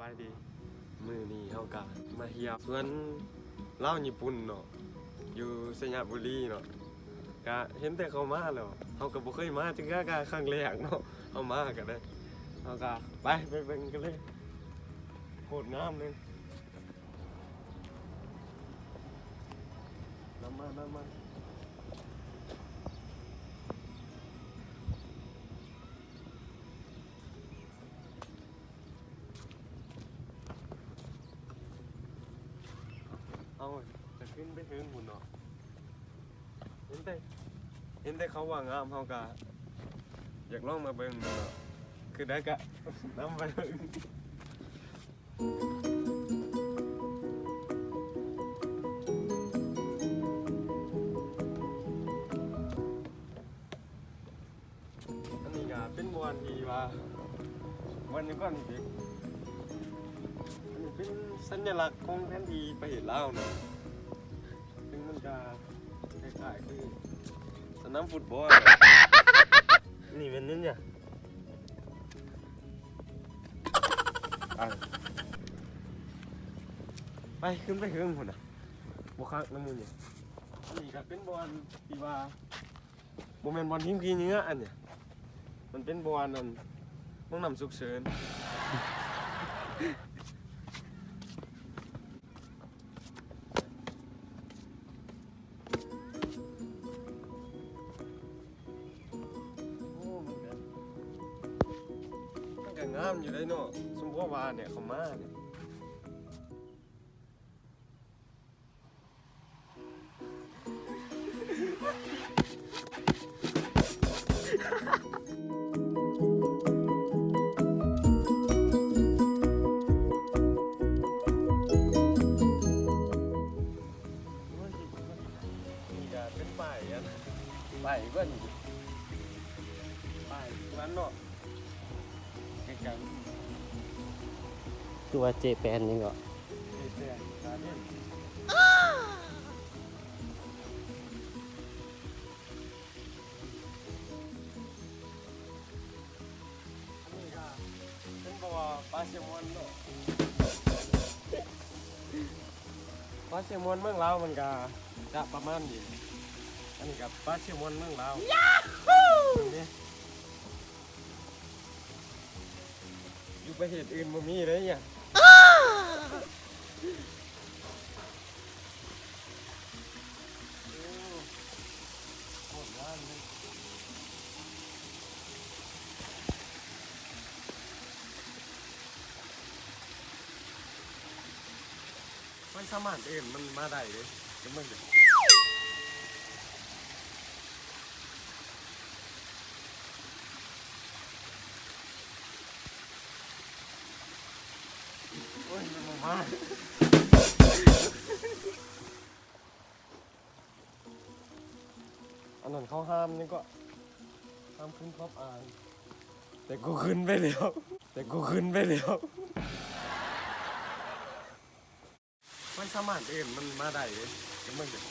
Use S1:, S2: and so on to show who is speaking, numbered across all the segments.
S1: บายดีมือนี้เฮากะมาเฮียสวนเล่าวญี่ปุ่นเนาะอยู่สยามบุรีเนาะกะเห็นแต่เขามาแล้วเฮาก็บ่เคยมาจังกะครั้งแรกเนาะเฮามาก็ได้เฮากะไปเบิ่งกันเลยโคตรงามเลยนำมาเอาจะขึ้นไปถึงหุ่นเนาะเห็นแต่เขาว่างามเฮากะอยากลองมาเบิ่งเนาะคือได้กะนำไปเบิ่งอันนี้ก็เป็นมวนที่ว่าวันนี้ก่อนเด็กอันนี้เป็นสัญลักษณ์ของแผนที่ประเทศลาวเนาะซึ่งมันก็คล้ายๆคือสนามฟุตบอลนี่เป็นนี่เนี่ยไปขึ้นไปขึ้นหุ่นอ่ะบวกคักน้ำมือเนี่ยนี่ก็เป็นบอลที่ว่าโมเมนต์บอลทีมกีเนื้ออันเนี่ยมันเป็นบอลนั่นต้องนำสุกเชิญงามอยู่ได้เนาะสมมติว่าเนี่ยเขามาเนี่ยนี่ก็เป็นป้ายอ่ะป้ายก็นี่ป้ายมันเนาะ
S2: ตัวเจแปนนี่ก็
S1: เป็นบ่อปลาเซลมอนเนาะปลาเซลมอนเมืองลาวมันก็จะประมาณนี้อันนี้กับปลาเซลมอนเมืองลาวนี่อยู่ประเทศอื่นบ่มีเลยเนี่ยมันสามารถเอ็นมันมาได้เลยจะมึงเดี๋ยวโอ้ยมันมาอันนั้นเขาห้ามนี่ก็ห้ามขึ้นครอบอ่างแต่กูขึ้นไปแล้วมันสามารถเอ็นมันมาได้เลยจะมึงเดี๋ยว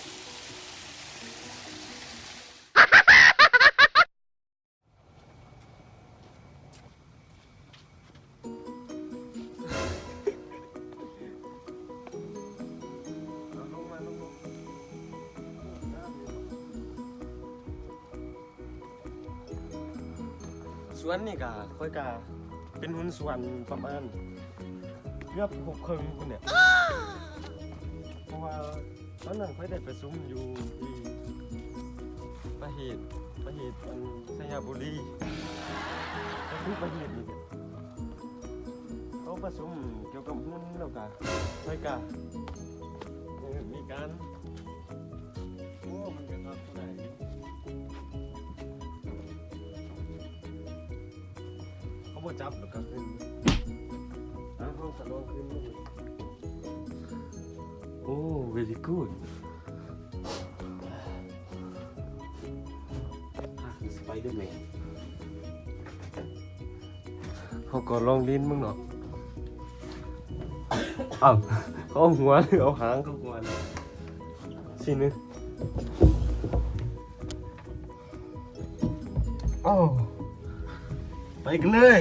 S1: สวนนี่ก็ค่อยกะเป็นหุ้นส่วนประมาณเกือบ6 ครึ่งคุณเนี่ยเพราะว่าตอนนั้นค่อยได้ประชุมอยู่ที่ประเทศอันสยามบุรีก็คือประเทศนี่เขาประชุมเกี่ยวกับหุ้นแล้วก็ค่อยกะมีการโอ้มันจะทำอะไรเขาบ่จับแล้วก็ขึ้นห้องสำรองขึ้นโอ้ very good
S2: สไปเดอร์แมน
S1: เขาก็ลองลิ้นมึงเนาะอ้าวเขาเอาหัวหรือเอาหางเขาหัวสินึงโอ้ไปกันเลย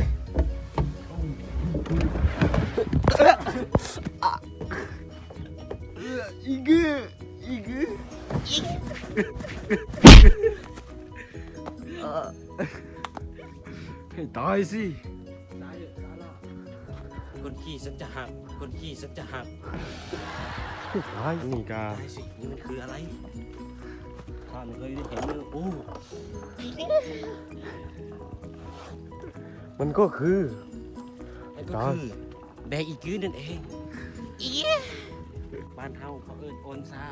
S1: ายสิ
S2: ตายเลยตายละคนขี่ฉันจะหักคนขี่ฉันจะหัก
S1: ตายนี่กา
S2: ตายสินี่มันคืออะไรข้าไม่เคยได้เห็นเลยโอ้
S1: มันก็คือ
S2: มันก็คือแบกอีกือนั่นเองบ้านเฮาเขาเอิ้นโอนซ่า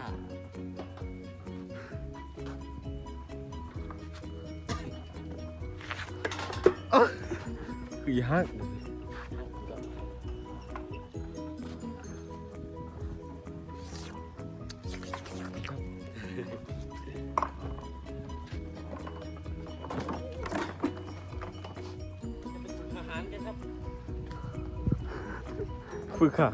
S1: คือฮักฝึกขา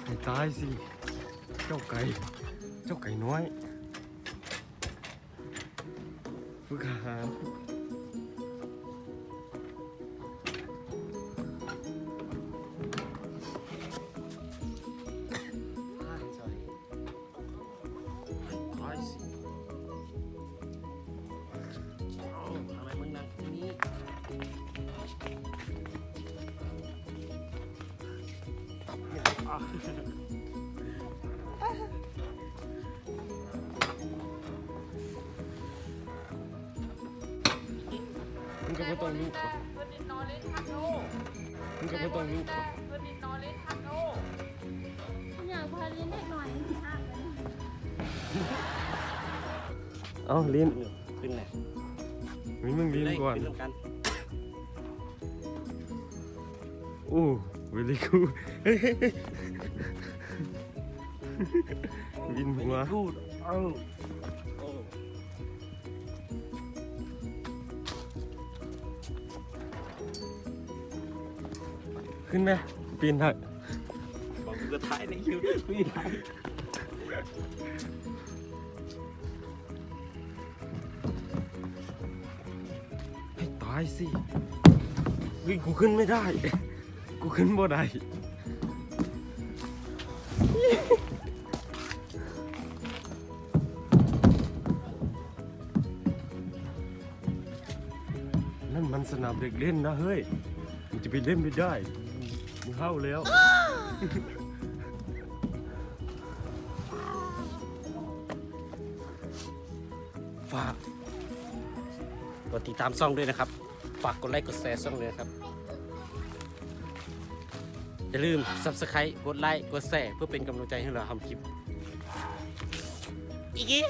S1: ให้ตายสิ เจ้าไก่น้อยฝึกอาหารมึงก็ไม่ต้องลุกป่ะมึงก็ไม่ต้องลุกป่ะ
S3: อยากพาเลี้ยงเด็กหน่อยห้ามเลย
S1: เอ้าลิ้น
S2: ขึ้นไหน
S1: มึงลิ้นก่อน
S2: ขึ้นกัน
S1: โอ้เวลี่กูลิ้นหัว
S2: พูดเอ้าโอ้
S1: ขึ้นไหมปีนได้
S2: บอกกูจะถ่ายในคิวไม่ถ่าย
S1: ให้ตายสิเฮ้ยกูขึ้นไม่ได้ กูขึ้นบ่ได้นั่นมันสนามเด็กเล่นนะเฮ้ยมึงจะไปเล่นไม่ได้มึงเข้าแล้ว
S2: ฝากกดติดตามช่องด้วยนะครับ ฝากกดไลค์กดแชร์ช่องเลยนะครับอย่าลืม Subscribe กดไลค์กดแชร์เพื่อเป็นกำลังใจให้เราทำคลิปอีก